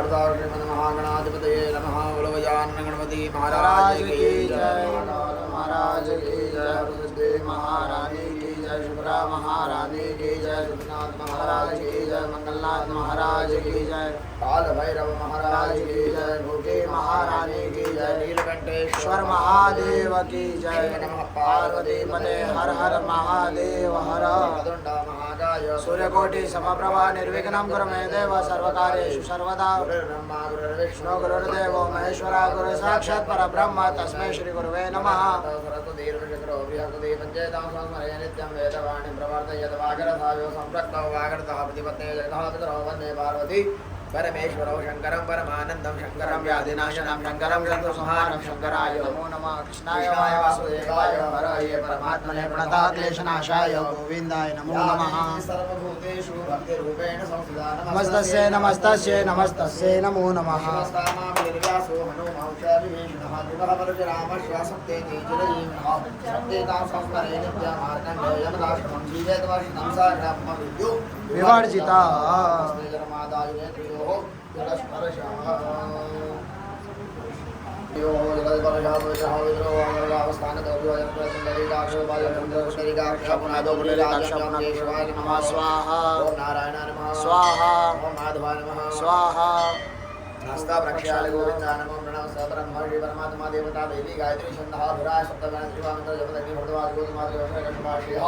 महागणाधिपतये नमः। बोलो गजानन गणपति महाराज की जय। महाराज की जय। देवी महारानी की जय। शुभ्रा महारानी की जय। सुखनाथ महाराज की जय। मंगलनाथ महाराज की जय। काल भैरव महाराज की जय। भूखे महारानी की जय। नीलकंठेश्वर महादेव की जय। नमः पार्वती पते हर हर महादेव हर। सूर्यकोटि समप्रभा निर्विघ्नं कुरु मे देव सर्वकार्येषु सर्वदा। गुरुर्ब्रह्मा गुरुर्विष्णु गुरुर्देवो महेश्वरा गुरु साक्षात् परब्रह्म तस्मै श्री गुरुवे नमः। नित्यं वेदवाणी प्रवर्तयत् वागरथायो सम्पृक्तौ वागरतः प्रतिपत्ते जगन्नाथो वन्दे पार्वती परमेश्वरौ शङ्करं परमानन्दं शङ्करं व्याधिनाशनं शङ्करं जन्तुसंहारं शङ्कराय नमो नमः। कृष्णाय वासुदेवाय हरये परमात्मने प्रणतः क्लेशनाशाय गोविन्दाय नमो नमः। सर्वभूतेषु भक्तिरूपेण संस्थिता नमस्तस्यै नमस्तस्यै नमस्तस्यै नमो नमः। निर्व्यासो हनुमौषाभिषेणः दिवः परशुरामश्वासप्तेति चिरजीविनः सप्तेतां संस्मरे नित्यमार्कण्डेयमदाश्रमं जीवेतवर्षणं साक्षात्मं विद्युः विवर्जिता नास्ता प्रक्षाल गोविंदा नमो प्रणव सब्रह्म श्री परमात्मा देवता देवी गायत्री छंदः धुराय सप्तमन त्रिवामंत्र जपदग्नि भगवान गोविंद कष्माशय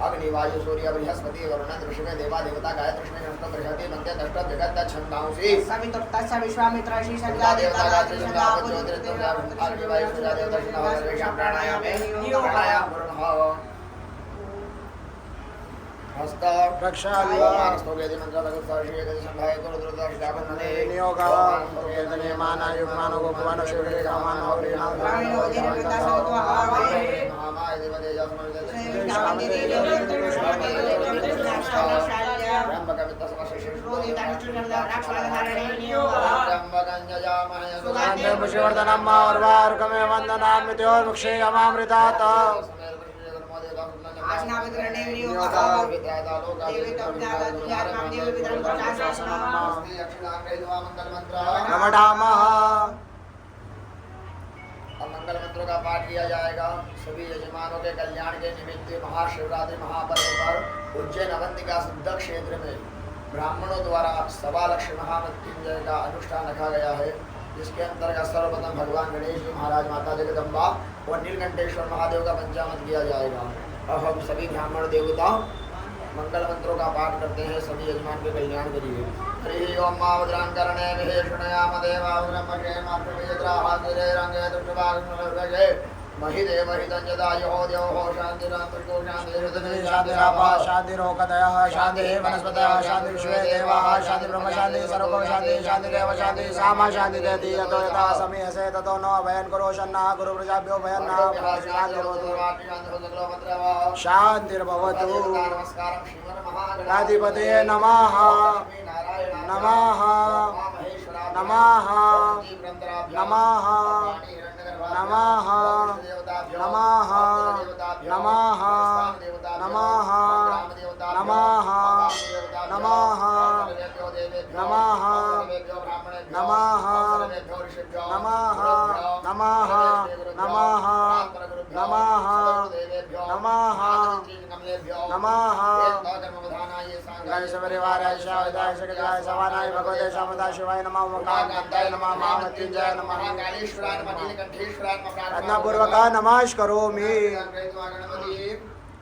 अग्नि वायु सूर्य बृहस्पति वरुण ऋषिके देवा देवता गायत्री कृष्ण कृष्ण बृहस्पति मंत्र दष्ट जगत छंदांसि सवितुर्तस्य विश्वामित्र श्री सविता देवता गायत्री छंदा ज्योतिर्देवता अग्नि वायु सूर्य देवता छंदा प्राणायामे प्राणायाम गुरुः हस्ता प्रक्षालनस्तो के मंत्र भगवत साक्षी के संभाय को रुद्रदास जापने नियोगा के तने माना युगमानो को भगवान शिवरे कामानो प्रियाम प्राणियो देवता संतो आवे महामाय देवते जस्मन शांति ब्रह्मकविता समशेष रोदि दानिष्ठुर्गंधा राक्षसधारणे नियोगा ब्रह्मगंजयामय सुगंधे पुष्पवर्धनम और्वारुकमे वंदनाम मित्योर मुक्षे अमामृतात आसनावितरणे नियोगा विद्यादा लोका देवता विद्यादा दुर्गा कामदेव वितरण प्रकाशना नमस्ते अक्षरांगे दुआ मंगल मंत्र नमः। अब मंगल मंत्रों का पाठ किया जाएगा। सभी यजमानों के कल्याण के निमित्त महाशिवरात्रि महापर्व पर उज्जैन अवंतिका सिद्ध क्षेत्र में ब्राह्मणों द्वारा 1.25 लाख महामृत्युंजय का अनुष्ठान रखा गया है, जिसके अंतर्गत सर्वप्रथम भगवान गणेश जी महाराज, माता जगदम्बा और नीलकंठेश्वर महादेव का पंचामृत किया जाएगा। अब हम सभी ब्राह्मण देवता मंगल मंत्रों का पाठ करते हैं, सभी यजमान के कल्याण के लिए। हरि ओम मावद्रान करणे विहेषणयाम देवावरमके मात्रविद्राहातिरे रंगे दुष्टवाग्नलर्गजे महिदेव हितंजदायो देवो शान्तिरात्रिको शान्तिर्हृदये शान्तिरापा शान्तिरोकदयः शान्तिः वनस्पतयः शान्ति विश्वे देवाः शान्ति ब्रह्म शान्ति सर्वो शान्ति शान्तिरेव शान्ति सामा शान्तिरेति यतो यथा समीहसे ततो न अभयं करो शन्नः गुरु प्रजाभ्यो भयं न शान्तिर्भवतु। गणाधिपतये नमः नमः नमः नमः नमः नमः नमः नमः नमः नमः नमः नमः नमः नमः नमः नमः नमः नमः गणेश परिवार शावदाय सकलाय सवानाय भगवते शामदा शिवाय नमः ओंकारनाथाय नमः महामृत्युंजय नमः कालेश्वराय नमः नीलकंठेश्वराय नमः रत्नपूर्वक नमः करोमि।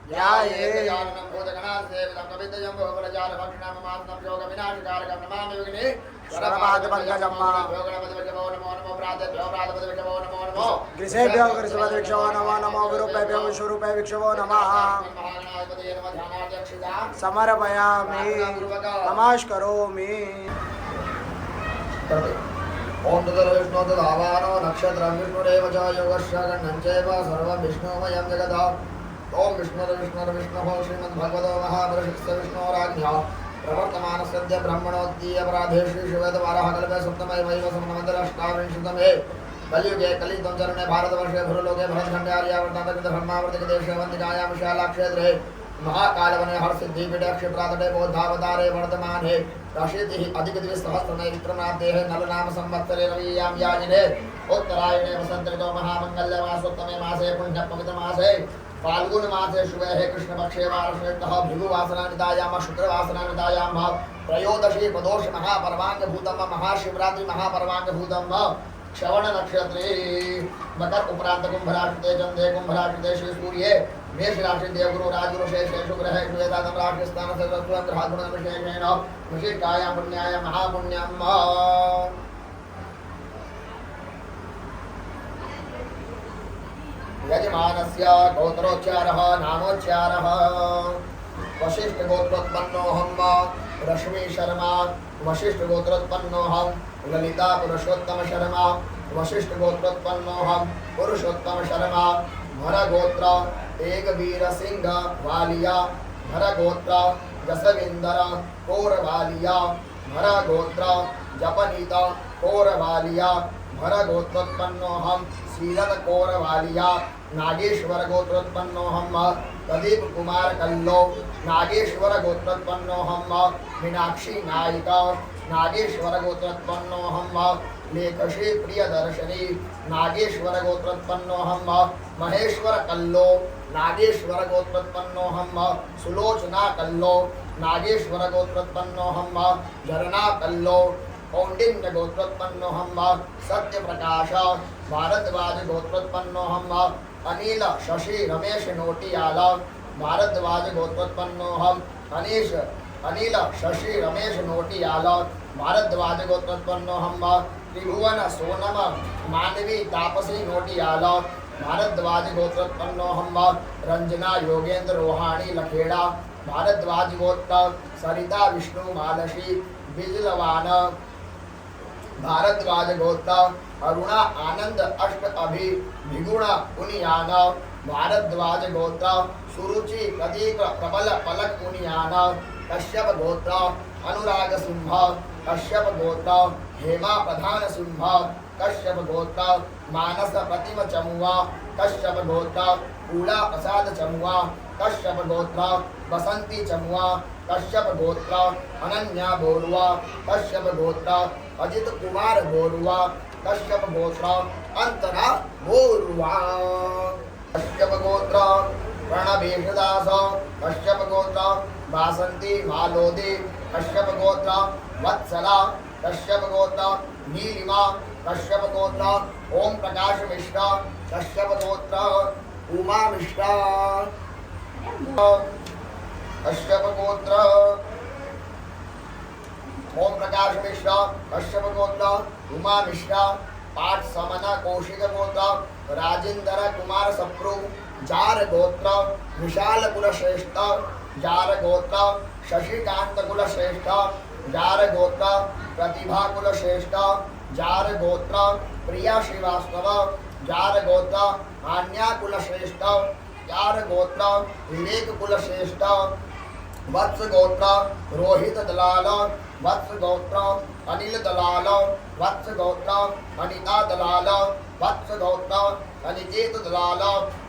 ध्याये जाननं भूतगणासेवितं कवितजं भोगप्रजाल भक्षणं मात्नं शोक विनाशकारकं नमामि विघ्नेश्वरपादपङ्कजं भोगणपतिभ्यो नमो नमो प्रातेभ्यो प्रातपतिभ्यो नमो नमो गृहेभ्यो गृहपतिभ्यो नमो नमो विरूपेभ्यो विश्वरूपेभ्यो नमः समर्पयामि नमः करोमि। ओम तद्विष्णु तद्भावानो नक्षत्रं विष्णुरेव च योगस्य गणनं चैव सर्वं विष्णुमयं जगत्। ओम विष्णुर्विष्णुर्विष्णुः श्रीमद्भगवतो महापुरुषस्य विष्णोराज्ञः प्रवर्तमानस्य ब्रह्मणोद्दीयपराधेषु शिवद्वारः कल्पे सप्तमे वैव सम्मदराष्टाविंशतमे कलियुगे कलियुगं चरणे भारतवर्षे भूलोके भरतखण्डे आर्यावर्तनकृत ब्रह्मावर्तिके देशे अवन्तिकायां विशालाक्षेत्रे महाकाल वने हर सिद्धि विडय क्षिप्रातटे बोधावतारे वर्तमाने राशिति अधिक दिवस सहस्रमय विक्रमाब्दे नल नाम संवत्सरे रवियाम याजिने उत्तरायणे वसंत ऋतौ महामंगल्य मासोत्तमे मासे पुण्य पवित्र मासे फाल्गुन मासे शुभे है कृष्ण पक्षे वारश्रेष्ठः भृगुवासनानिदायाम शुक्रवासनानिदायाम त्रयोदशी प्रदोष महापर्वांग भूतम महाशिवरात्रि महापर्वांग भूतम श्रवण नक्षत्रे मकर उपरांत कुंभ राशि चंद्रे कुंभ राशि श्री सूर्य मेष राशि देवगुरु राजगुरु शेष शुक्र है श्वेतादम राशि स्थान से ग्रह गुण विशेषेण विशिष्टायां पुण्याय महापुण्यम यजमानस्य गोत्रोच्चारः नामोच्चारः वशिष्ठ गोत्रोत्पन्नोऽहं रश्मि शर्मा वशिष्ठ गोत्रोत्पन्नोऽहं ललिता पुरुषोत्तम शर्मा वशिष्ठ गोत्रोत्पन्नोऽहं पुरुषोत्तम शर्मा भर गोत्र एक वीर सिंह वालिया भर गोत्र जसविंदर कौर वालिया भर गोत्र जपनीत कौर वालिया भर गोत्रोत्पन्नोऽहं शीरद कौर वालिया नागेश्वर गोत्रोत्पन्नोऽहं प्रदीप कुमार कल्लो नागेश्वर गोत्रोत्पन्नोऽहं मीनाक्षी नायिका नागेश्वर गोत्रोत्पन्नोऽहं लेखशी प्रियदर्शनी नागेश्वर गोत्रोत्पन्नोऽहं महेश्वर कल्लो नागेश्वर गोत्रोत्पन्नोऽहं सुलोचना कल्लो नागेश्वर गोत्रोत्पन्नोऽहं झरना कल्लो कौंडिन्य गोत्रोत्पन्नोऽहं सत्यप्रकाश भारद्वाज गोत्रोत्पन्नोऽहं अनिल शशि रमेश नोटियाल भारद्वाज गोत्रोत्पन्नोऽहं अनिल शशि रमेश नोटियाल भारद्वाज गोत्रोत्पन्नोऽहं त्रिभुवन सोनम मानवी तापसी नोटियाल भारद्वाज गोत्रोत्पन्नोऽहं रंजना योगेंद्र रोहाणी लखेड़ा भारद्वाज गोत्र सरिता विष्णु मालशी बिजलवान भारद्वाज गोत्र अरुणा आनंद अष्ट अभि भिगुण उनियान भारद्वाज गोत्र सुरुचि प्रतीक प्रबल पलक उनियान कश्यप गोत्र अनुराग सिंह कश्यप गोत्र हेमा प्रधान सिंह कश्यप गोत्र मानस प्रतिम चमुआ कश्यप गोत्र कूला प्रसाद चमुआ कश्यप गोत्र बसंती चमुआ कश्यप गोत्र अनन्या बोरुआ कश्यप गोत्र अजित कुमार बोरुआ कश्यप गोत्र अंतरा बोरुआ कश्यप गोत्र प्रणवेशदास कश्यप गोत्र वासंती मालोदी कश्यप गोत्र वत्सला कश्यप गोत्र नीलिमा कश्यप गोत्र ओम प्रकाश मिश्रा कश्यप गोत्र उमा मिश्रा कश्यप गोत्र ओम प्रकाश मिश्रा कश्यप गोत्र उमा मिश्रा पाठ समना कौशिक गोत्र राजेंद्र कुमार सप्रू जार गोत्र विशाल कुल श्रेष्ठ जार गोत्र शशिकांत कुल श्रेष्ठ जार गोत्र प्रतिभा कुल श्रेष्ठ जार गोत्र प्रिया श्रीवास्तव जार गोत्र आन्या कुल श्रेष्ठ जार गोत्र विवेक कुल श्रेष्ठ वत्स गोत्र रोहित दलाल वत्स गोत्र अनिल दलाल वत्स गोत्र अनिता दलाल वत्स गोत्र अनिकेत दलाल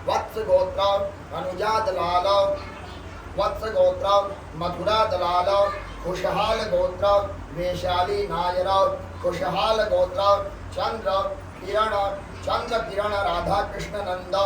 वत्स गोत्र अनुजा दलाल वत्स गोत्र मथुरा दलाल खुशहाल गोत्र वैशाली नायर खुशहाल गोत्र चंद्र किरण राधा कृष्ण नंद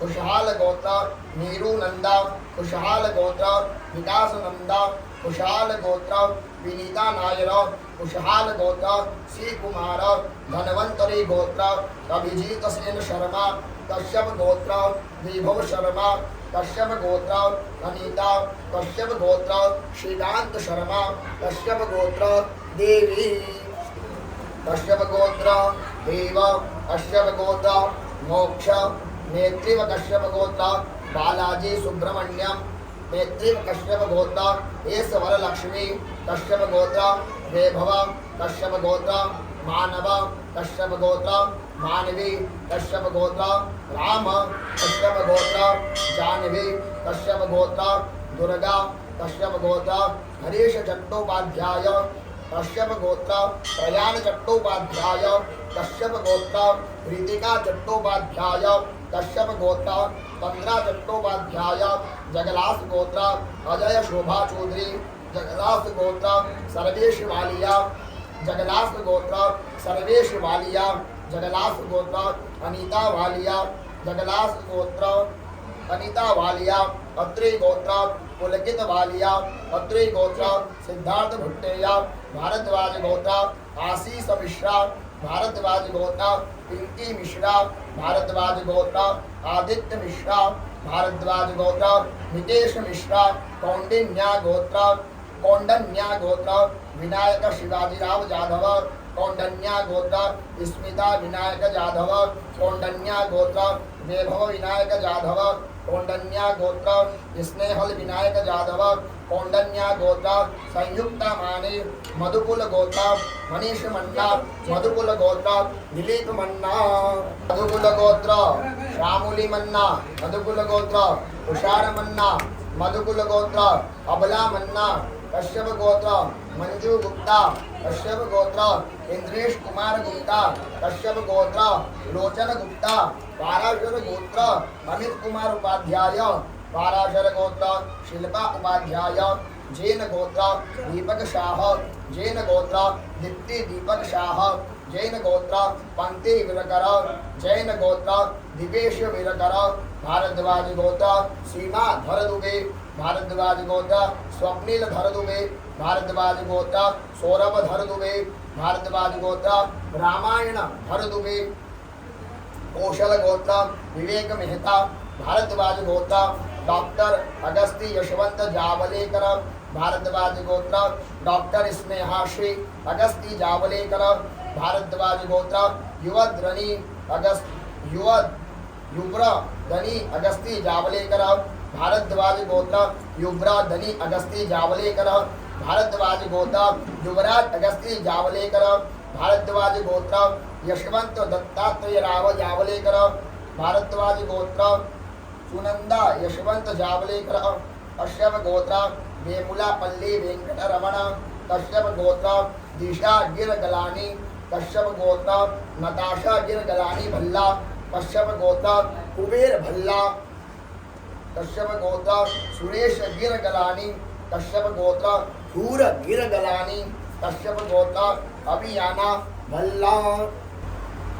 खुशहाल गोत्र नीरू नंदा खुशहाल गोत्र विकास नंदा खुशहाल गोत्र विनीता नायर खुशहाल गोत्र श्री कुमार धनवंतरी गोत्र अभिजीत सेन शर्मा कश्यप गोत्र विभव शर्मा कश्यप गोत्र अनीता कश्यप गोत्र श्रीकांत शर्मा कश्यप गोत्र देवी कश्यप गोत्र देव कश्यप गोत्र मोक्ष नेत्रिव कश्यप गोत्र बालाजी सुब्रमण्यम नेत्रिव कश्यप गोत्र ऐश्वर लक्ष्मी कश्यप गोत्र वैभव कश्यप गोत्र मानव कश्यप गोत्र मानवी कश्यप गोत्र राम कश्यप गोत्र जानवी कश्यप गोत्र दुर्गा कश्यप गोत्र हरीश चट्टोपाध्याय कश्यप गोत्र प्रयाण चट्टोपाध्याय कश्यप गोत्र ऋतिका चट्टोपाध्याय कश्यप गोत्र पंद्रा चट्टोपाध्याय जगलास गोत्र अजय शोभा चौधरी जगलास गोत्र सर्वेश वालिया जगलास गोत्र सर्वेश वालिया जगलास गोत्र अनीता वालिया जगलास गोत्र अनीता वालिया अत्रि गोत्र पुलकित वालिया अत्रि गोत्र सिद्धार्थ भुट्टेया भारद्वाज गोत्र आशीष मिश्रा भारद्वाज गोत्र पिंकी मिश्रा भारद्वाज गोत्र आदित्य मिश्रा भारद्वाज गोत्र नितेश मिश्रा कौंडिन्या गोत्र विनायक शिवाजीराव जाधव कौंडन्या गोत्र स्मिता विनायक जाधव कौंडन्या गोत्र वैभव विनायक जाधव कौंडन्या गोत्र स्नेहल विनायक जाधव कौंडन्या गोत्र संयुक्ता माने मधुकुल गोत्र मनीष मन्ना मधुकुल गोत्र दिलीप मन्ना मधुकुल गोत्र श्यामुली मन्ना मधुकुल गोत्र तुषार मन्ना मधुकुल गोत्र अबला मन्ना कश्यप गोत्र मंजू गुप्ता कश्यप गोत्र इंद्रेश कुमार गुप्ता कश्यप गोत्र लोचन गुप्ता पाराशर गोत्र अमित कुमार उपाध्याय पाराशर गोत्र शिल्पा उपाध्याय जैन गोत्र दीपक शाह जैन गोत्र दीप्ति दीपक शाह जैन गोत्र पंक्ति विरकर जैन गोत्र दिवेश विरकर भारद्वाज गोत्र सीमा धर दुबे भारद्वाज गोत्र स्वप्निल धर दुबे भारद्वाज गोत्र सौरभ धर दुबे भारद्वाज गोत्र रामायण धर दुबे कौशल गोत्र विवेक मेहता भारद्वाज गोत्र डॉक्टर अगस्ती यशवंत जावलेकर भारद्वाज गोत्र डॉक्टर स्नेहाश्री अगस्ती जावलेकर भारद्वाज गोत्र युवद्रनी युव्र धनी अगस्ती जावलेकर भारद्वाज गोत्र युव्रा धनी अगस्ती जावलेकर भारद्वाज गोत्र युवराज अगस्ती जावलेकर भारद्वाज गोत्र यशवंत दत्तात्रेय राव जावलेकर भारद्वाज गोत्र सुनंदा यशवंत जावलेकर कश्यप गोत्र वेमुलापल्ली वेंकटरमण कश्यप गोत्र दिशा गिर गलानी कश्यप गोत्र नताशा गिर गलानी भल्ला कश्यप गोत्र कुबेर भल्ला कश्यप गोत्र सुरेश गिर गलानी कश्यप गोत्र धूर गिर गलानी कश्यप गोत्र अभियाना भल्ला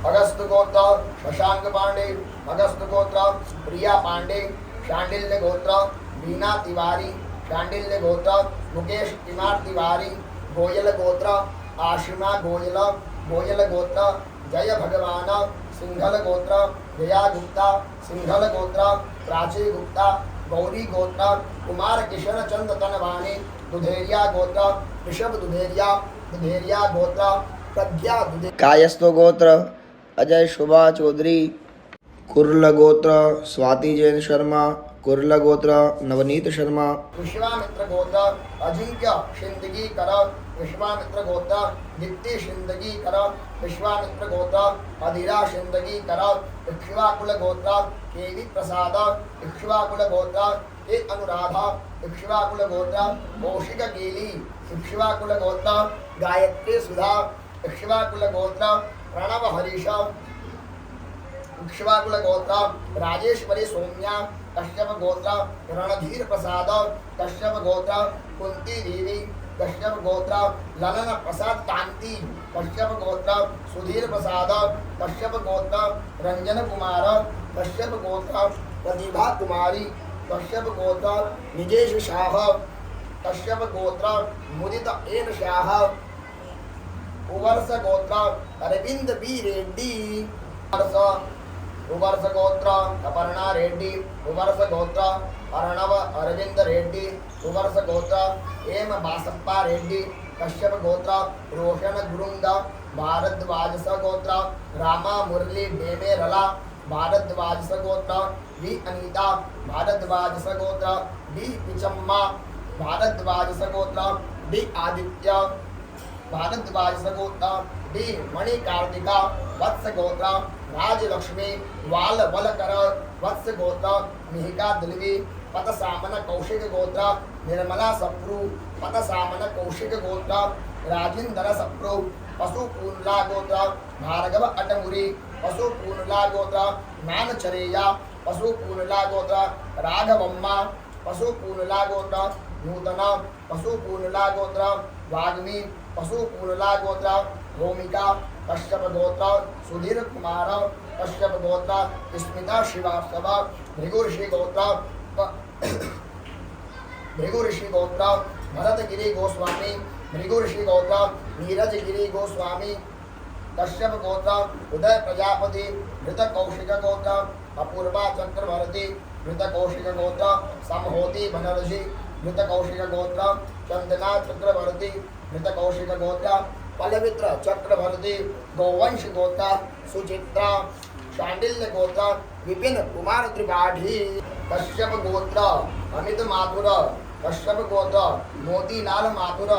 अगस्त गोत्र शशांक पांडे अगस्त गोत्र प्रिया पांडे शांडिल्य गोत्र बीना तिवारी शांडिल्य गोत्र मुकेश कुमार तिवारी गोयल गोत्र आशिमा गोयल गोयल गोत्र जय भगवान सिंघल गोत्र जया गुप्ता सिंघल गोत्र प्राची गुप्ता गौरी गोत्र कुमार किशन चंद तनवानी दुधेरिया गोत्र ऋषभ दुधेरिया गोत्र प्रज्ञा कायस्तो गोत्र अजय शोभा चौधरी कुर्ल गोत्र स्वाति जैन शर्मा कुर्ल गोत्र नवनीत शर्मा विश्वामित्र गोत्र अजिंक्य शिंदगी कर विश्वामित्र गोत्र दीप्ति शिंदगी कर विश्वामित्र गोत्र अधीरा शिंदगी कर इक्ष्वाकुल गोत्र केवी प्रसाद इक्ष्वाकुल गोत्र ए अनुराधा इक्ष्वाकुल गोत्र कौशिक गेली इक्ष्वाकुल गोत्र गायत्री सुधा इक्ष्वाकुल गोत्र प्रणव हरीश इक्ष्वाकुल गोत्र राजेश्वरी सौम्या कश्यप गोत्र रणधीर प्रसाद कश्यप गोत्र कुंती देवी कश्यप गोत्र ललन प्रसाद कांति कश्यप गोत्र सुधीर प्रसाद कश्यप गोत्र रंजन कुमार कश्यप गोत्र प्रतिभा कुमारी कश्यप गोत्र निजेश शाह कश्यप गोत्र मुदित एन शाह उवर्ष गोत्र अरविंद बी रेड्डी उवर्ष गोत्र अपर्णा रेड्डी उवर्ष गोत्र अर्णव अरविंद रेड्डी उवर्ष गोत्र एम बासप्पा रेड्डी कश्यप गोत्र रोशन गुरुंग भारद्वाज गोत्र रामा मुरली डेमे रला भारद्वाज गोत्र वी अनीता भारद्वाज गोत्र डी पिचम्मा भारद्वाज गोत्र डी आदित्य भारद्वाज गोत्र डी मणि कार्तिका वत्स गोत्र राजलक्ष्मी वाल वलकर वत्स गोत्र मिहिका दिलवी पत सामन कौशिक गोत्र निर्मला सप्रू पत सामन कौशिक गोत्र राजेंद्र सप्रू पशु पूर्णला गोत्र भार्गव अटमुरी पशु पूर्णला गोत्र नानचरेया पशुपूर्णला गोत्र राघवम्मा पशुपूर्णला गोत्र नूतन पशुपूर्णला गोत्र वाग्मी पशुपूर्णला गोत्र भूमिका कश्यप गोत्र सुधीर कुमार कश्यप गोत्र स्मिता श्रीवास्तव भृगुऋषि गोत्र भृगुऋषि गोत्र भरतगिरी गोस्वामी भृगुऋषि गोत्र नीरजगिरी गोस्वामी कश्यप गोत्र उदय प्रजापति मृत कौशिक गोत्र अपूर्वा चक्रवर्ती मृत कौशिक गोत्र समहोती बनर्षि मृत कौशिक गोत्र चंदना चक्रवर्ती मृत कौशिक गोत्र पलवित्र चक्रवर्ती गौवंश गोत्र सुचित्रा शांडिल्य गोत्र विपिन कुमार त्रिपाठी कश्यप गोत्र अमित माथुर कश्यप गोत्र मोतीलाल माथुर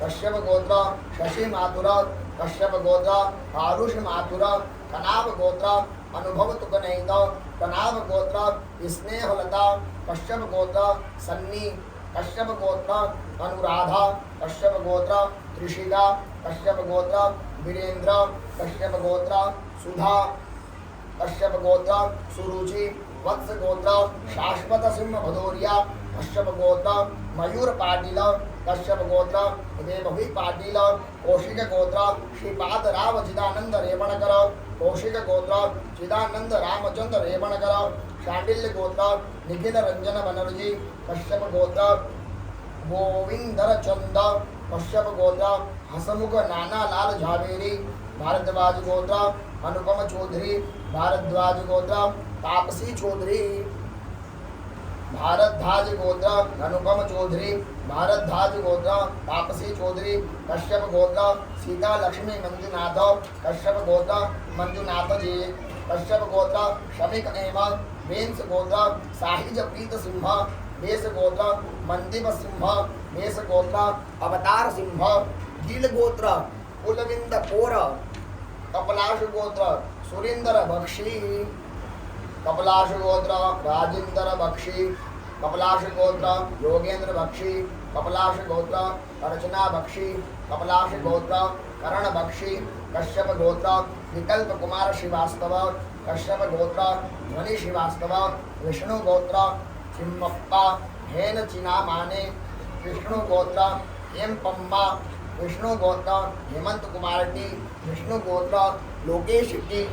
कश्यप गोत्र शशि माथुर कश्यप गोत्र आरुष माथुर कनाभ गोत्र अनुभव तुकनैत कनाभ गोत्र स्नेहलता कश्यप गोत्र सन्नी कश्यप गोत्र अनुराधा कश्यप गोत्र त्रिशिका कश्यप गोत्र वीरेंद्र कश्यप गोत्र सुधा कश्यप गोत्र सुरुचि वत्स गोत्र शाश्वत सिंह भदौरिया कश्यप गोत्र मयूर पाटिल कश्यप गोत्र देवभी पाटिल कौशिक गोत्र श्रीपाद राव चिदानंद रेवणकर कौशिक गोत्र चिदानंद रामचंद्र रेवणकर शांडिल्य गोत्र निखिल रंजन बनर्जी कश्यप गोत्र गोविंदर चंद कश्यप गोत्र हसमुख नाना लाल झावेरी भारद्वाज गोत्र अनुपम चौधरी भारद्वाज गोत्र तापसी चौधरी भारद्वाज गोत्र अनुपम चौधरी भारद्वाज गोत्र तापसी चौधरी कश्यप गोत्र सीता लक्ष्मी मंजुनाथ कश्यप गोत्र मंजुनाथ जी कश्यप गोत्र शमिक एवं वेंस गोत्र साहिज प्रीत सिंह वेश गोत्र मंदिप सिंह वेश गोत्र अवतार सिंह गील गोत्र कुलविंद कोर कपलाश गोत्र सुरेंद्र बख्शी कपलाश गोत्र राजेंद्र बख्शी कपलाश गोत्र योगेंद्र बख्शी कपलाश गोत्र अर्चना बख्शी कपलाश गोत्र करण बख्शी कश्यप गोत्र विकल्प कुमार श्रीवास्तव कश्यप गोत्र ध्वनि श्रीवास्तव विष्णु गोत्र चिम्मप्पा हेन चिना माने विष्णु गोत्र एम पम्मा विष्णु गोत्र हेमंत कुमार टी विष्णु गोत्र लोकेश टी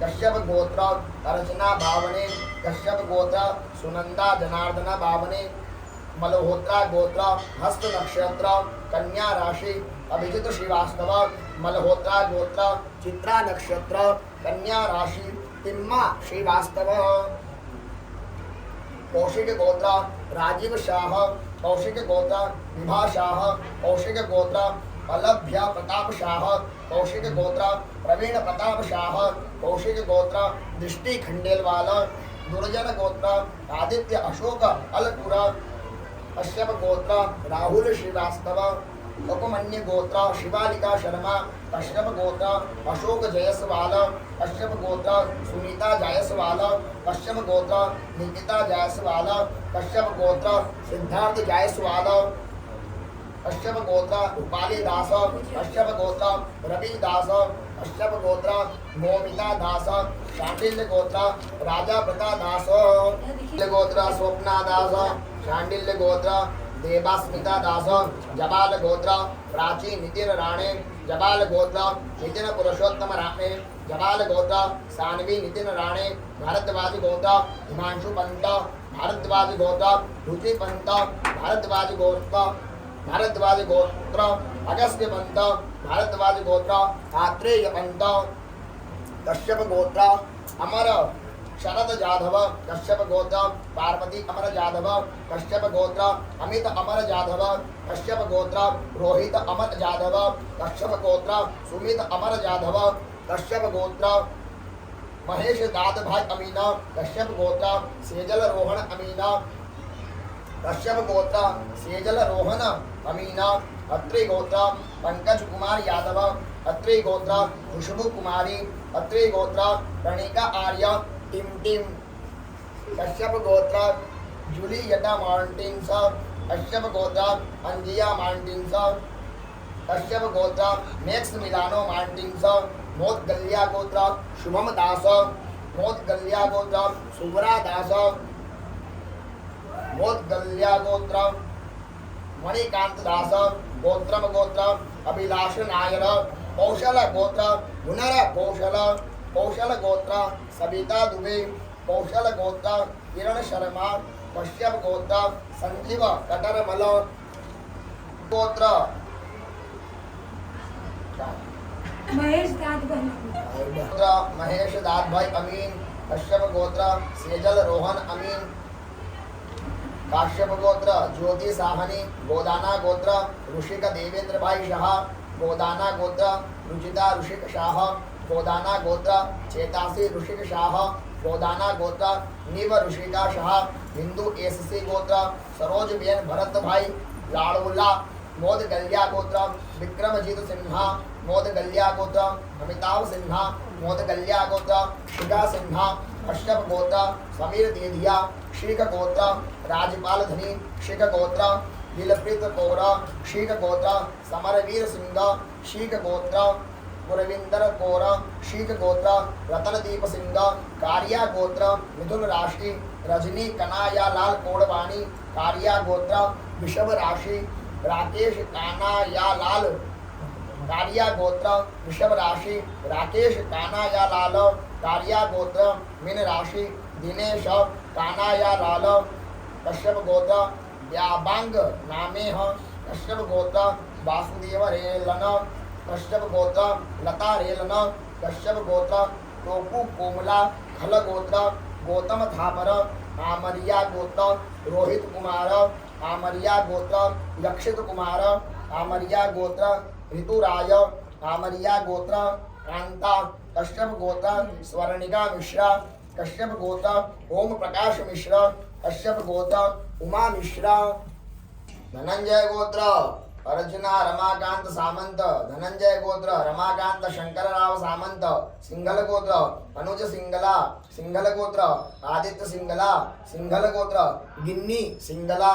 कश्यप गोत्र अर्चना बावने कश्यप गोत्र सुनंदा जनार्दन बावने मल्होत्रा गोत्र हस्त नक्षत्र कन्या राशि अभिजित श्रीवास्तव मल्होत्रा गोत्र चित्रा नक्षत्र कन्या राशि तिम्मा श्रीवास्तव कौशिक गोत्र राजीव शाह कौशिक गोत्र विभा शाह कौशिक गोत्र अलभ्य प्रताप शाह कौशिक गोत्र प्रवीण प्रताप शाह कौशिक गोत्र दृष्टि खंडेलवाल दुर्जन गोत्र आदित्य अशोक अलपुरा कश्यप गोत्र राहुल श्रीवास्तव उपमन्य गोत्र शिवालिका शर्मा कश्यप गोत्र अशोक जयसवाल कश्यप गोत्र सुनीता जायसवाल कश्यप गोत्र निकिता जायसवाल कश्यप गोत्र सिद्धार्थ जायसवाल कश्यप गोत्र रूपाली दास कश्यप गोत्र रवि दास कश्यप गोत्र गोमिता दास शांडिल्य गोत्र राजा प्रता दास गोत्र स्वप्ना दास शांडिल्य गोत्र देवास्मिता दास जबाल गोत्र प्राची नितिन राणे जबाल गोत्र नितिन पुरुषोत्तम राणे जबाल गोत्र सानवी नितिन राणे भारद्वाज गोत्र हिमांशु पंत भारद्वाज गोत्र रुचि पंत भारद्वाज गोत्र भारद्वाज गोत्र अगस्त्य पंत भारद्वाज गोत्र आत्रेय पंत कश्यप गोत्र अमर शरद जाधव कश्यप गोत्र पार्वती अमर जाधव कश्यप गोत्र अमित अमर जाधव कश्यप गोत्र रोहित अमर जाधव कश्यप गोत्र सुमित अमर जाधव कश्यप गोत्र महेश दाद भाई अमीना कश्यप गोत्र सेजल रोहन अमीना कश्यप गोत्र सेजल रोहन अमीना अत्रि गोत्र पंकज कुमार यादव अत्रि गोत्र खुशबू कुमारी अत्रि गोत्र प्रणिका आर्य टिम टिम कश्यप गोत्र जूलियटा मार्टिन्स कश्यप गोत्र अंजिया मार्टिन्स कश्यप गोत्र मैक्स मिलानो मार्टिन्स मोदगल्या गोत्र शुभम दास मोदगल्या गोत्र सुब्रा दास मोदगल्या गोत्र मणिकांत दास गोत्रम गोत्र अभिलाष नायर कौशल गोत्र गुणर कौशल गोत्र सविता दुबे कौशल गोत्र किरण शर्मा कश्यप गोत्र संजीव कटरमल गोत्र महेश दाद भाई अमीन कश्यप गोत्र सेजल रोहन अमीन काश्यप गोत्र ज्योति साहनी गोदाना गोत्र ऋषिक देवेंद्र भाई शाह गोदाना गोत्र रुचिता ऋषिक शाह गोदाना गोत्र चेतासी ऋषिक शाह गोदाना गोत्र निव ऋषिका शाह हिंदू एससी गोत्र सरोज बेन भरत भाई लाड़ुल्ला मोद गलिया गोत्र विक्रमजीत सिन्हा मोद गलिया गोत्र अमिताभ सिन्हा मोद गलिया गोत्र शिखा सिन्हा कश्यप गोत्र समीर देदिया शीख गोत्र राजपाल धनी शीख गोत्र दिलप्रीत कौर शीख गोत्र समरवीर सिंह शीख गोत्र गुरविंदर कौर शीख गोत्र रतनदीप सिंह कारिया गोत्र मिथुन राशि रजनी कनाया लाल कोड़वाणी कारिया गोत्र विषभ राशि राकेश कानाया लाल कारिया गोत्र वृषभ राशि राकेश कानाया लाल कारिया गोत्र मीन राशि दिनेश कानाया लाल कश्यप गोत्र व्याबांग नामेह कश्यप गोत्र वासुदेव रेलन कश्यप गोत्र लता रेलन कश्यप गोत्र टोकू कोमला खल गोत्र गौतम थापर आमरिया गोत्र रोहित कुमार आमरिया गोत्र लक्षित कुमार आमरिया गोत्र ऋतुराय आमरिया गोत्र कांता कश्यप गोत्र स्वर्णिका मिश्रा कश्यप गोत्र ओम प्रकाश मिश्रा कश्यप गोत्र उमा मिश्रा धनंजय गोत्र अर्जुना रमाकांत सामंत धनंजय गोत्र रमाकांत शंकरराव सामंत सिंघल गोत्र अनुज सिंगला सिंघल गोत्र आदित्य सिंगला सिंघल गोत्र गिन्नी सिंगला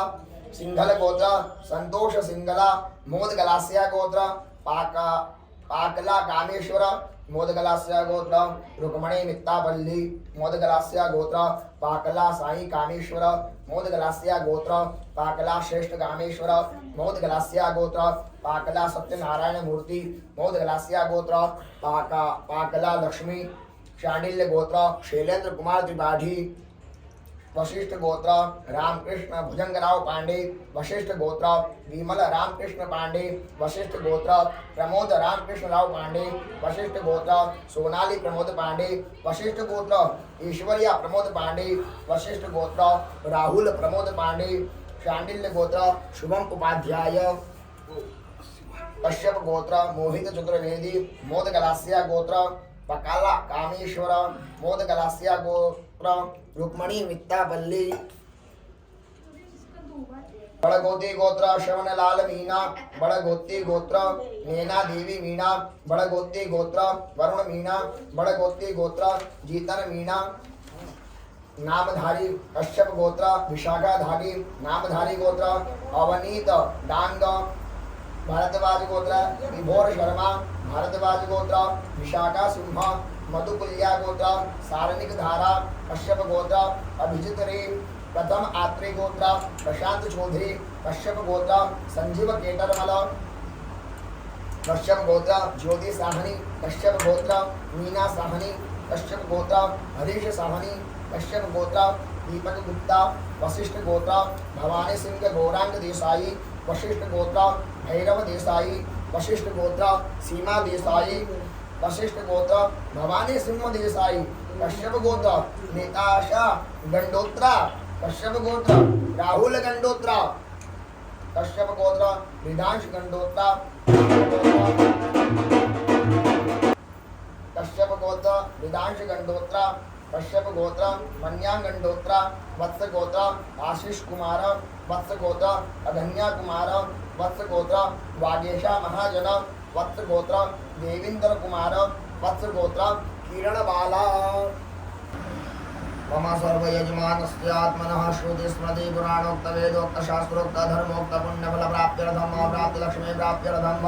सिंघल गोत्र संतोष सिंगला मोद गलासिया गोत्र पाकला कामेश्वर मोद गलासिया गोत्र रुक्मणी मित्तापल्ली मोद गलासिया गोत्र पाकला साई कामेश्वर मोद गलासिया गोत्र पाकला श्रेष्ठ कामेश्वर मोद गलासिया गोत्र पाकला सत्यनारायण मूर्ति मोद गलासिया गोत्र पाकला लक्ष्मी शांडिल्य गोत्र शैलेंद्र कुमार त्रिपाठी वशिष्ठ गोत्र रामकृष्ण भुजंगराव पांडे वशिष्ठ गोत्र विमल रामकृष्ण पांडे वशिष्ठ गोत्र प्रमोद रामकृष्ण राव पांडे वशिष्ठ गोत्र सोनाली प्रमोद पांडे वशिष्ठ गोत्र ईश्वरिया प्रमोद पांडे वशिष्ठ गोत्र राहुल प्रमोद पांडे शांडिल्य गोत्र शुभम उपाध्याय कश्यप गोत्र मोहित चतुर्वेदी मोद गलासिया गोत्र पकाला कामेश्वर मोद गलासिया गोत्र रुक्मणी मित्तापल्ली बड़गोती गोत्र श्रवण लाल मीना बड़गोती गोत्र नैना देवी मीना बड़गोती गोत्र वरुण मीना बड़गोती गोत्र जीतन मीना नामधारी कश्यप गोत्र विशाखाधारी नामधारी गोत्र अवनीत डांग भारद्वाज गोत्र विभोर शर्मा भारद्वाज गोत्र विशाखा सिंह मधुकुल्या गोत्र सारणिक धारा कश्यप गोत्र अभिजित रे प्रथम आत्रे गोत्र प्रशांत चौधरी कश्यप गोत्र संजीव केटरमल कश्यप गोत्र ज्योति साहनी कश्यप गोत्र मीना साहनी कश्यप गोत्र हरीश साहनी कश्यप गोत्र दीपक गुप्ता वशिष्ठ गोत्र भवानी सिंह गौरांग देसाई वशिष्ठ गोत्र भैरव देसाई वशिष्ठ गोत्र सीमा देसाई वशिष्ठ गोत्र भवानी सिंह देसाई कश्यप गोत्र नेताशा गंडोत्रा कश्यप गोत्र राहुल गंडोत्रा कश्यप गोत्र विधांश गंडोत्रा कश्यप गोत्र विधांश गंडोत्रा कश्यप गोत्र मन्या गंडोत्रा वत्स गोत्र आशीष कुमार वत्स गोत्र अधन्या कुमार वत्स गोत्र वागेशा महाजन वत्स गोत्र देवेंद्र कुमार वत्स गोत्र किरण बाला मम सर्व यजमानस्य आत्मनः श्रुति स्मृति पुराणोक्त वेदोक्त शास्त्रोक्त धर्मोक्त पुण्यफल प्राप्त्यर्थम प्राप्त लक्ष्मी प्राप्त्यर्थम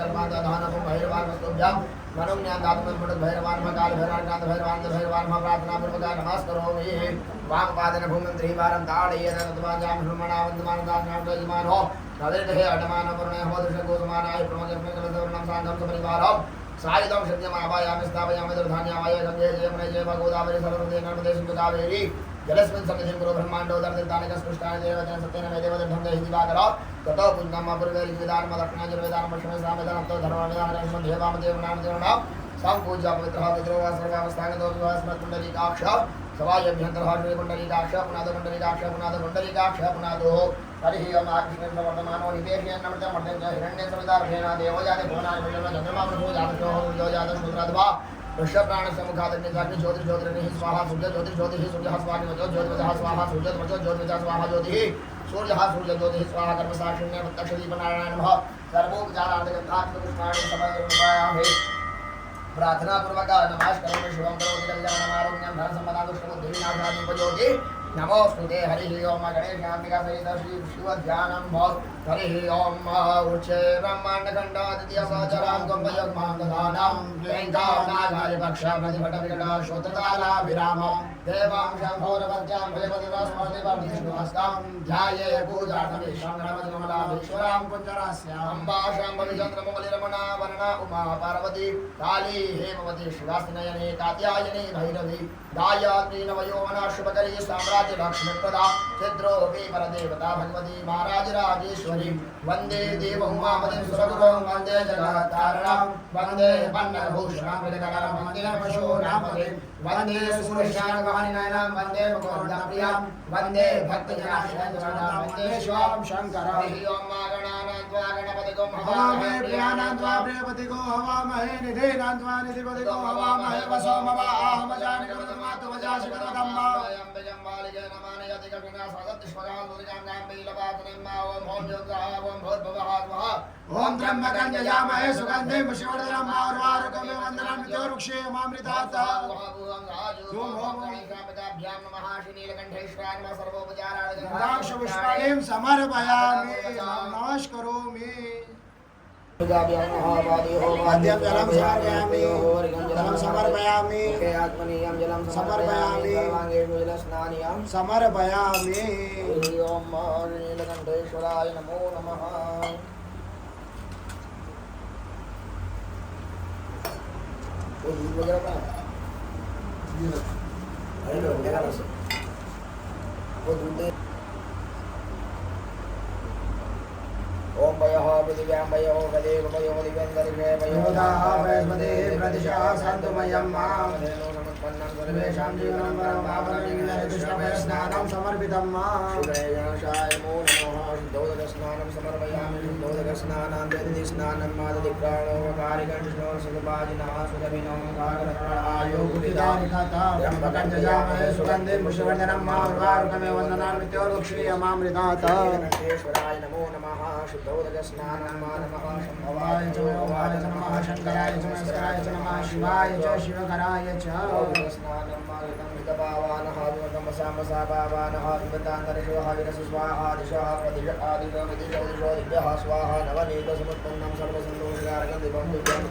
कल्पादान भैरवान स्तुभ्यं मनुज्ञान दातुं मुड भैरवान मकाल भैरवान कांत भैरवान भैरवान प्रार्थना पूर्वक नमस्करोमि वामपादेन भूमंत्री वारं ताडयेन तद्वाजां श्रमणा वन्दमान दानां यजमानो नवेदहे अडमान वरुणे होदृश गोसमानाय प्रमोदस्मै कलसवर्णं साङ्गं सपरिवारं सायुधं शक्यमावायामि स्थापयामि दुर्धान्यावाय गङ्गे जयमुने जय गोदावरी सरस्वती नर्मदे सिन्धु कावेरी जलस्मिन् सन्निधिं कुरु ब्रह्माण्डोदर्दितानि स्पृष्टानि देवतेन सत्येन वेदेवदर्थं देहि दिवाकर ततो पुण्यं पूर्वेरिदानं दक्षिणाजुर्वेदानं पश्चिमे सामवेदानं तो धर्मवेदानं देवामदेवनामदेवनां संपूज्य पवित्रः पितरो वा सर्वावस्थागतो विवाह स्मृतकुण्डलीकाक्ष सवायभ्यन्तरः श्रीकुण्डलीकाक्ष पुनादकुण्डलीकाक्ष पुनादकुण्डलीकाक्ष पुनादो हरिः ओम आकृष्णेन वर्तमानो निवेशेन नमृतं मर्दं हिरण्येन सवितार्भेण देवजाते भुवनानि विजयं चन्द्रमा प्रभो जातशो यो जातशूद्राद्वा ऋषभ प्राण समुखादग्निजाग्नि ज्योति ज्योतिर्निः स्वाहा सूर्य ज्योति ज्योतिः सूर्यः स्वाहा ज्योतिर्वजः स्वाहा सूर्य ज्योतिर्वजः स्वाहा ज्योतिः सूर्यः सूर्य ज्योतिः स्वाहा कर्मसाक्षिण्य प्रत्यक्षदीपनारायण नमः सर्वोपचारार्थकृष्णाणि समर्पयामि प्रार्थना पूर्वक नमस्कारोमि शिवं करोति कल्याणम् आरोग्यं धनसम्पदां दुष्टबुद्धिविनाशादीपज्योति नमोस्तुते हरिः ओम गणेशाम्बिका सहित श्री शिवध्यानं भव हरिः ओम उच्चे ब्रह्माण्डखण्डादित्य सहचरां त्वम्बयग्मां दधानां वेङ्कानागाय पक्षामधिपटविकटा श्रोत्रतालाभिरामं देवां शम्भोरवत्यां भयपतिवास्मर्तिवर्धिष्णुहस्तां ध्याये पूजार्थमीश्वरं नमजमलाभीश्वरां पुञ्जरास्याम् अम्बा शाम्भवी चन्द्रमौलिरमणा वरणा उमा पार्वती काली हेमवती शिवास्तिनयने कात्यायनी भैरवी गायत्री नवयौवना शुभकरी साम्राज्य लक्ष्मीप्रदा चिद्रोपी परदेवता भगवती महाराज राजेश्वरी वंदे देव उमापतिं सुरगुरुं वंदे जगत्तारणं वंदे पन्नगभूषणं विदकरं वंदे पशूनापतिं वंदे सुरशानगहनिनयनं वंदे मुकुन्दप्रियं वंदे भक्तजनाश्रयं वंदे शिवं शङ्करं हरि ओं गणानान्त्वा गणपतिगो हवामहे प्रियानान्त्वा प्रियपतिगो हवामहे निधेनान्त्वा निधिपतिगो हवामहे वसो मम आहमजानि कृतमात्मजाशिकरकम्मा अम्बजम्बालिके नमानयति कपिना सदत्तिष्वगां दुर्गां बीलवातनिम्मा ओम भौम योगः ओम भूर्भुवः स्वः ओम त्र्यम्बकं यजामहे सुगन्धिं पुष्टिवर्धनं मारुवारुकं वन्दनं विद्योरुक्षे मामृतात् ओम ओम गणेशाभ्यां नमः श्रीनीलकण्ठेश्वराय नमः सर्वोपचाराय पुष्पाणिं समर्पयामि नमस्करोमि मध्यम जलम समर्पयामि जलम समर्पयामि आत्मनीयं जलम समर्पयामि सर्वांगेषु जलस्नानीयं समर्पयामि ओम नीलकण्ठेश्वराय नमो नमः ओम वयः पृथिव्यां वयो गदेव वयो दिव्यन्तरिक्षे वयोदाः वैस्मदे प्रतिशा सन्तुमयं मां समुत्पन्नं सर्वेषां जीवनं परमावरणं समर्पितं मां शुभेयशाय नमो नमः शुद्धोदकस्नानं समर्पयामि शुद्धोदकस्नानं दधिस्नानं मादधिक्राणोपकारिकं सुखपाजिनः सुरभिनो काकरत्रायोगुविदानिकता त्र्यम्बकं यजामहे सुगन्धिं पुष्टिवर्धनं मारुवारुकमेव वन्दनान् मृत्योर्मुक्षीयमामृतात् ईश्वराय नमो नमः शुद्धोदकस्नानं नमः शम्भवाय च भवाय च नमः शङ्कराय च महेश्वराय च नमः शिवाय च शिवकराय च स्नानं पावानः विमतमसामसा पावानः विमतान्तरिषवः विरसस्वाहा दिशः प्रदिश आदिशो दिव्यः स्वाहा नवनीतसमुत्पन्नं सर्वसन्तोषकारकं दिवं दिव्यं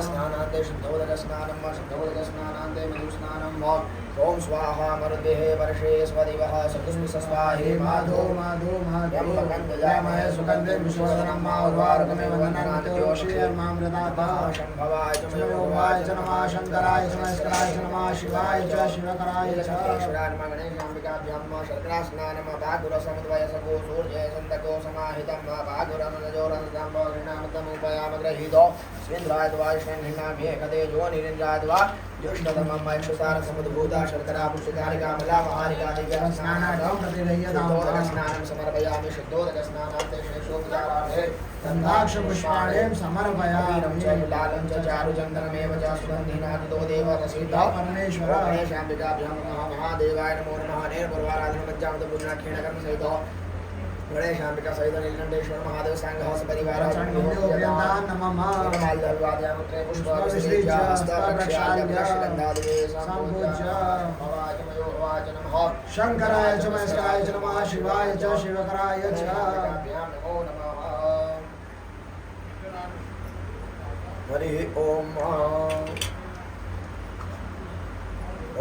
स्नानान्ते शुद्धोदकस्नानं वा शुद्धोदकस्नानान्ते मधुस्नानं वा ॐ स्वाहा मरुद्भिः वर्षे स्वदिवः सतुस्मिस्वाहे माधो माधो माधो गन्धयामय सुगन्धे विश्वदनं मा उर्वारुकमेव वन्दनान्त्योषीर्मामृताः शम्भवाय च मयोवाय च नमः शङ्कराय च महेश्वराय च नमः शिवाय च शिवकराय च ईश्वराय नमः गणेशाम्बिकाभ्यां नमः शर्करास्नानं भागुरसमुद्वय सको सूर्ये सन्दको समाहितं भागुरमनजोरसम्भोगृणामृतमुपयामग्रहीतो स्विन्द्राय द्वायुष्मन्नाभ्ये कदे जो निरिन्द्राय द्वा ज्योष्णतमं मयक्षसार समुद्भूता शर्करा पुष्टिकारिका मला महारिका दिव्यस्नानं समर्पयामि शुद्धोदकस्नानान्ते शेषोपचारार्थे गन्धाक्ष पुष्पाणिं समर्पयामि लालं च चारुचन्दनमेव च सुगन्धिनादितो देव रसिता परमेश्वर गणेशाम्बिकाभ्यां नमः महादेवाय नमो नमः निर्भरवाराधिनमज्जामतपूर्णाख्येन कर्मसहितो गणेशाम्बिका सहित नीलकंठेश्वर महादेव संघ परिवार शंकराय च महेश्वराय च नमः शिवाय च शिवकराय च हरि ओम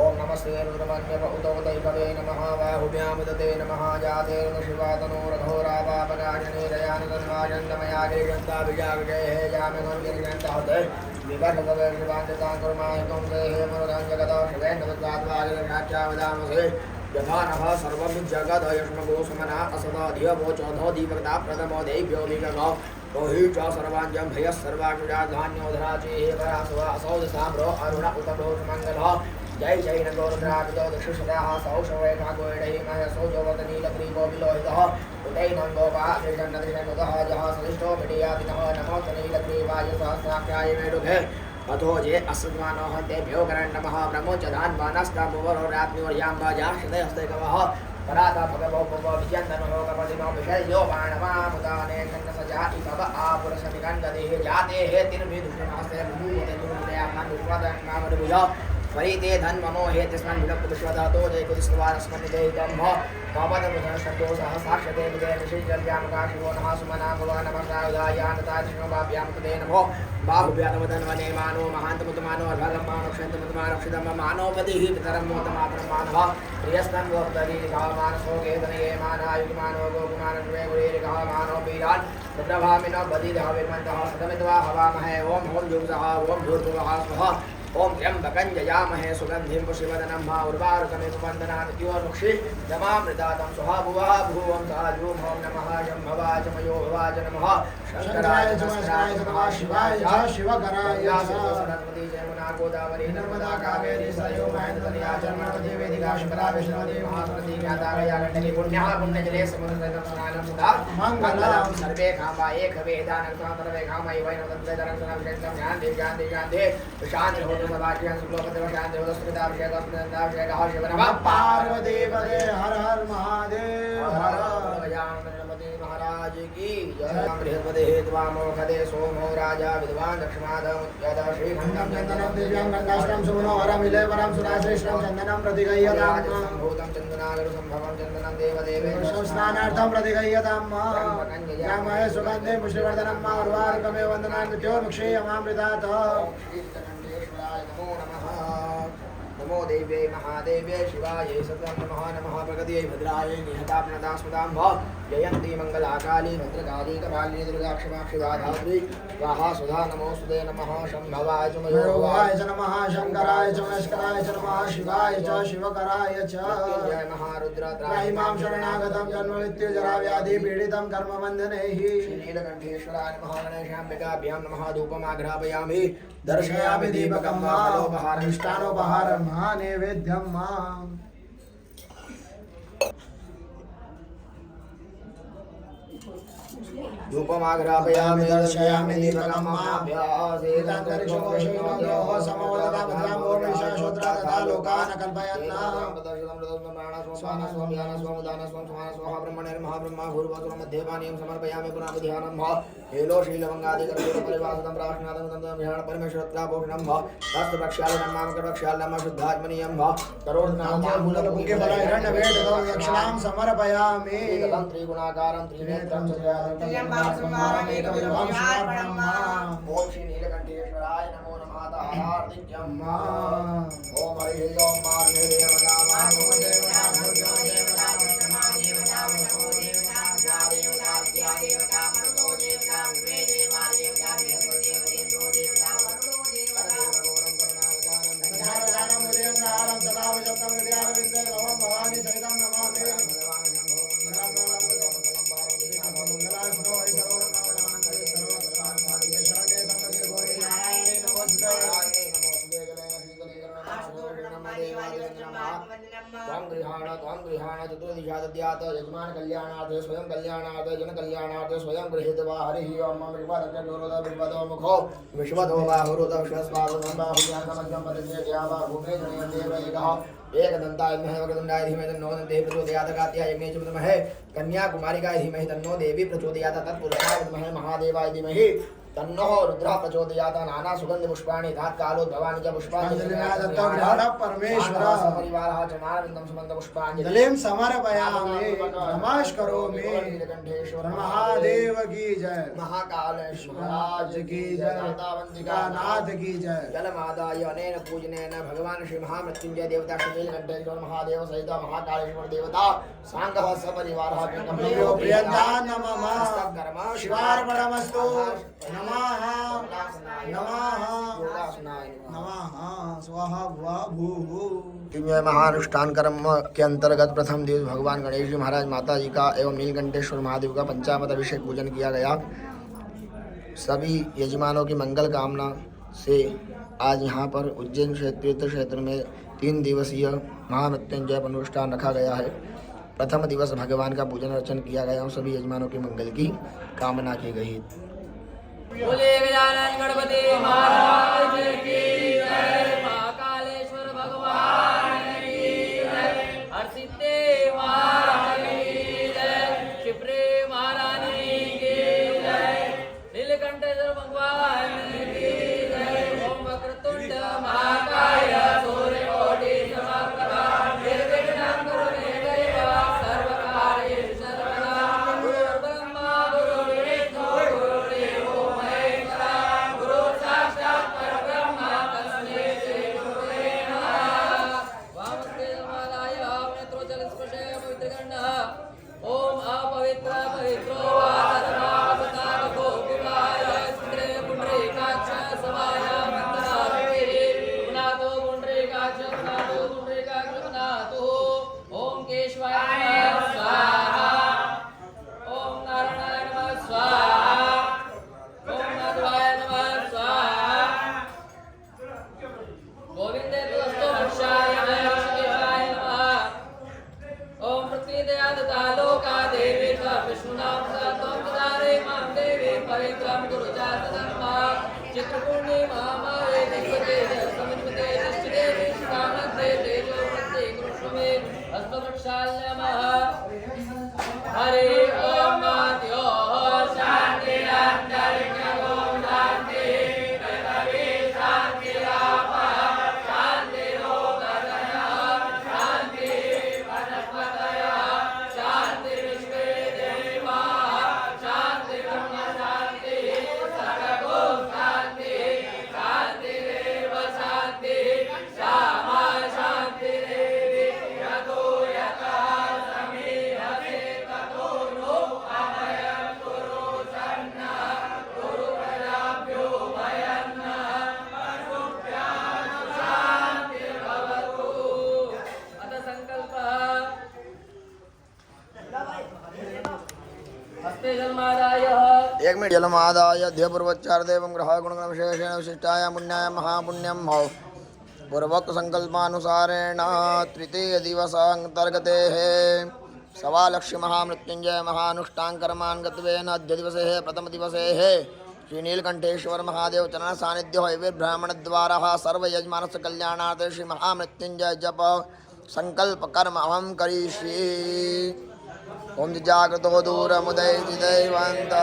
ओम नमस्ते रुद्रमन्यपहुतोदैकवे नमः बाहुभ्यामुदते नमः जातेर्न शिवातनोरघोरापापगायनेरयानितन्वाजन्तमयागेयन्ताभिजागजये जामिगुर्गिरिजन्तहते विवर्धवे शिवान्तिताङ्कुर्मायिकं देहे मरुदञ्जगतो शिवेन्द्रदत्वादिलक्षावदामसे यथा नः सर्वं जगदयष्मगो समना असदाधियवोचोधो दीपकता प्रथमो देव्यो विगगो रोहि च सर्वाञ्जं भयः सर्वाक्षुजा धान्योधराचेः परासुवा असौ साम्रो अरुण उतभो सुमङ्गलः जय जय नगोरुद्राभितो दक्षिषदाः सौषवेखा गोयडैः महसो जोवतनीलग्रीवो विलोहितः उदैनं गोपाधिषन्नदिशनुतः जः सलिष्टो मिडियादिनः नमो तनीलग्रीवाय सहस्राख्याय मेरुघे अथो जे अस्मानो हन्तेभ्यो करण्डमः ब्रह्मोच्चदान्वानस्ताम्बोवरोरात्म्योर्याम्बाजाश्रदयस्ते कवः पराता भगवो भगवो विजन्दनो कपदिनो विषयो बाणवामुदाने कन्नसजा इकव आपुरसमिकण्डदेः जातेः तिर्भिदुष्टनास्ते भूमते दुर्मदयामन् विश्वदन्नामरुभुज परिते धन्ममो हे तस्मन् विलप्तविश्वधातो जयकुदिस्वारस्मन्निदेहितं भवदमुदनसन्तोषः साक्ष्यते विजय विशेषजल्यामकाशिवो नमः सुमना भुवा नमस्तायुधायानतादिष्णोभाभ्यां कृते नमो बाहुभ्यातमधन्वने मानो महान्तमुतमानो अर्भगमानोक्षन्तमुतमानोक्षितं मानोपतिः पितरं मोतमातरं मानः प्रियस्तं गोपदरीरिकः मानसोकेतनये मानायुगिमानो गोकुमानन्वे गुरेरिकः मानो वीरान् रुद्रभामिनो बलिदः विमन्तः सतमित्वा हवामहे ॐ ॐ जुगसः ॐ भूर्भुवः स्वः ओम त्र्यंबकं जयामहे सुगंधिं पुष्टिवर्धनं मा उर्वारुकमेव वन्दनान्त्योर्मुक्षि जमामृतातं स्वहा भुवः भुवं साजूं ॐ नमः शम्भवाय च मयो भवाय च नमः शंकराय च महेश्वराय च नमः शिवाय च शिवकराय च सरस्वती जयमुना गोदावरी नर्मदा कावेरी सरयू महेन्द्रतनया चर्मणवती वेदिका शुक्ला विष्णुवती महासरस्वती ज्ञातारया गण्डकी पुण्यः पुण्यजले समुद्रतलं स्नानं सदा मङ्गलं सर्वे कामा एकवेदानं सर्वे कामै वैनवदन्तरं सनाभिषेकं ज्ञान्ति ज्ञान्ति ज्ञान्ति शान्ति सदाशिवं सुलोकदेव शान्ति होदस्मृताभिषेकः शिव नमः पार्वतीपदे हर हर महादेव हर गजाननपति महाराज की जय बृहस्पति हेत्वामोखदे सोमो राजा विद्वान् दक्षिणादमुद्यत श्रीखण्डं चन्दनं दिव्यं गङ्गाश्रम सुमनो हरमिले वरं सुराश्रेष्ठं चन्दनं प्रतिगह्यतां सम्भूतं चन्दनागरु सम्भवं चन्दनं देवदेवेशं स्नानार्थं प्रतिगह्यतां रामय सुगन्धे पुष्टिवर्धनं मा उर्वारुकमेव वन्दनान्त्योर्मुक्षीयमामृतात् नमो नमः नमो देव्यै महादेव्यै शिवायै सतं नमः नमः प्रगतियै भद्रायै निहताप्नदास्मदां जयन्ती मङ्गलाकाली भद्रकाली कपालिनी दुर्गा क्षमा शिवा धात्री स्वाहा सुधा नमोस्तुते नमः शम्भवाय च मयोवाय च नमः शंकराय च महेश्वराय च नमः शिवाय च शिवकराय च जय महारुद्र त्राहिमां शरणागतं जन्ममृत्युजराव्याधि पीडितं कर्मबन्धनैः श्रीनीलकण्ठेश्वराय नमः गणेशाम्बिकाभ्यां नमः धूपमाघ्रापयामि दर्शयामि दीपकं मा फलोपहारमिष्टानोपहारं मा नैवेद्यं मा धूपमाघ्रापयामि दर्शयामि दीपकं माभ्यासेतान्तरिक्षोषयोः समोदता भद्रां ओर्मिषा श्रोत्रा तथा लोकान् कल्पयन्ना स्वाहा स्वाभियान स्वामुदान स्वाहा स्वाहा ब्रह्मणे महाब्रह्मा भूर्भुवः मध्येवानियं समर्पयामि पुनः ध्यानं भ हेलो शीलवंगादि कर्पूर परिवासनं प्राश्नादं तंत्रं विहार परमेश्वरत्वाभूषणं भ तस्त प्रक्षालनं नामकर प्रक्षालनं शुद्धात्मनीयं भ करोड़नाथ मूलपुंगे बलाहिरण्य वेद दक्षिणां समर्पयामि एकं त्रिगुणाकारं त्रिनेत्रं ओम श्री नीलकंठेश्वराय नमो नमः हार्दिक्यं ओम हरि ओम महादेव नमः चतुर्दिशाद्यात यजमान कल्याणार्थ स्वयं कल्याणार्थ जन कल्याणार्थ स्वयं गृहीत्वा हरिः ओम विश्वतो मुखो विश्वतो बाहुरुत विश्वस्वाहुतं बाहुज्ञानमध्यं परिचर्या बाहुमे जनयदेवैकः एकदन्ताय विद्महे वक्रतुण्डाय धीमहि तन्नो दन्तिः प्रचोदयात् कात्याय यज्ञे च विद्महे कन्याकुमारिकाय धीमहि तन्नो देवी प्रचोदयात् तत्पुरुषाय विद्महे महादेवाय धीमहि तन्नो रुद्रः प्रचोदयात् नाना सुगंध पुष्पाणि धात्कालोद्भवानि च पुष्पाणि परमेश्वर परिवारः च नारविन्दं सुगन्ध पुष्पाणि दलेम समर्पयामि नमस्करोमि नीलकंठेश्वर महादेव की जय महाकालेश्वराज की जय दातावंतिका नाथ की जय जलमादाय अनेन पूजनेन भगवान श्री महामृत्युंजय देवता श्री नीलकंठेश्वर महादेव सहित महाकालेश्वर देवता सांगः सपरिवारः प्रियंता नमः शिवार्पणमस्तु नमः नमः नमः स्वाहा भूः महानुष्ठान कर्म के अंतर्गत प्रथम दिवस भगवान गणेश जी महाराज माता जी का एवं नीलकंठेश्वर महादेव का पंचामृत अभिषेक पूजन किया गया। सभी यजमानों की मंगल कामना से आज यहाँ पर उज्जैन तीर्थ क्षेत्र में 3 दिवसीय महामृत्युंजय अनुष्ठान रखा गया है। प्रथम दिवस भगवान का पूजन अर्चन किया गया और सभी यजमानों की मंगल की कामना की गई। बोले गजानन गणपति महाराज की जय, महाकालेश्वर भगवान की जय, हरसिद्धि महारानी की जय, क्षिप्रे महारानी की जय, नीलकंठेश्वर भगवान की जय। ओम वक्रतुंड महाकाय सूर्यकोटि समप्रभा निर्विघ्नं कुरु मे देव सर्वकार्येषु सर्वदा गुरुर्ब्रह्मा गुरुर्विष्णु गुरुर्देवो महेश्वरा गुरु साक्षात् परब्रह्म तस्मै श्री गुरुवे नमः। वामस्ते समादाय नेत्रोजल स्पर्शे पवित्रगण्डः ओम अपवित्र पवित्रो वा धर्मावता गोपिकाय स्त्रे पुण्डरीकाक्ष समाय मंदराते पुनातो पुण्डरीकाक्ष पुनातो पुण्डरीकाक्ष पुनातो ओम केशवाय नमः स्वाहा ओम नारायणाय नमः स्वाहा ओम माधवाय नमः स्वाहा गोविंदे तुलस्तो भक्षाय नमः शिवाय नमः ओम पृथ्वी दया दत्ता लोका देवी च विष्णुनाम सततं पदारे मां देवी पवित्रं कुरु चातधर्मा चित्रपूर्णे महामाये दिव्यते समित्ते देवी श्रीकामते तेजो मते कृष्णमे हस्तवक्षाल्य नमः। हरे ओम नाथ्यो शांति अंतरिक्ष ओम शांति पृथ्वी शांति आप शांति लोकदय शांति वनस्पतय शांति विश्वे देवा शांति ब्रह्म शांति सर्वगो शांति शांति देव शांति श्यामा शांति देवी यतो यथा समीहते ततो नो अभयं कुरु सन्ना कुरु प्रजाभ्यो भयं पशुभ्यां शान्तिर्भवतु। अथ संकल्पः हस्ते जन्मादाय एक मिनट जलमादाय ध्यपूर्वच्चारदेवं ग्रह गुणगण विशेषेण विशिष्टाय पुण्याय महापुण्यं भव पूर्वोक्त संकल्पानुसारेण तृतीय दिवसांतर्गते सवालक्ष्य महामृत्युंजय महानुष्ठान कर्मान्गत्वेन अद्य दिवसे प्रथम दिवसे श्री नीलकंठेश्वर महादेव चरण सानिध्य ब्राह्मण द्वारा सर्व यजमानस्य कल्याणार्थ श्री महामृत्युंजय जप संकल्प कर्म अहम करिष्ये। ओम जागृतो दूरमुदय जिदैवंत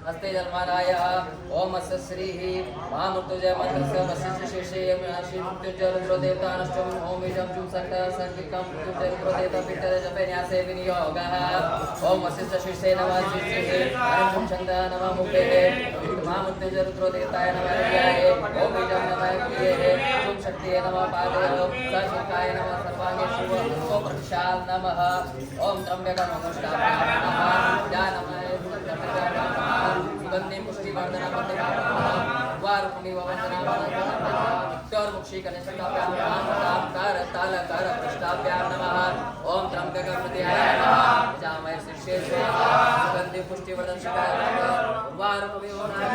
हस्ते जन्माराय ओम अस्य श्रीः महामृत्युंजय मंत्रस्य वशिष्ठ शीर्षे श्री मृत्युंजय रुद्र देवतानष्टम ओम इदं चुं संत संकितं मृत्युंजय रुद्र देवता पितर जपे न्यासे विनियोगः ओम वशिष्ठ शीर्षे नमः शीर्षे अनंतं छंद नमः मुक्तेः महामृत्युंजय रुद्र देवताय नमः क्रियाय ओम इदं नमः क्रिये चुं शक्तिये नमः पादयो सर्वकाय नमः सर्वांगे शुभ ओम प्रक्षाल नमः ओम त्र्यंबकं नमस्कार नमः या नमः सुगंधि पुष्टि वर्धना वारुणी वंदना चौर मुक्षी कनिष्ठाभ्याम कर ताल कर पृष्ठाभ्याम नमः ओम त्र्यंबक प्रत्याय नमः जामय शीर्षे सुगंधि पुष्टि वर्धन शिखाय वारुणी वंदना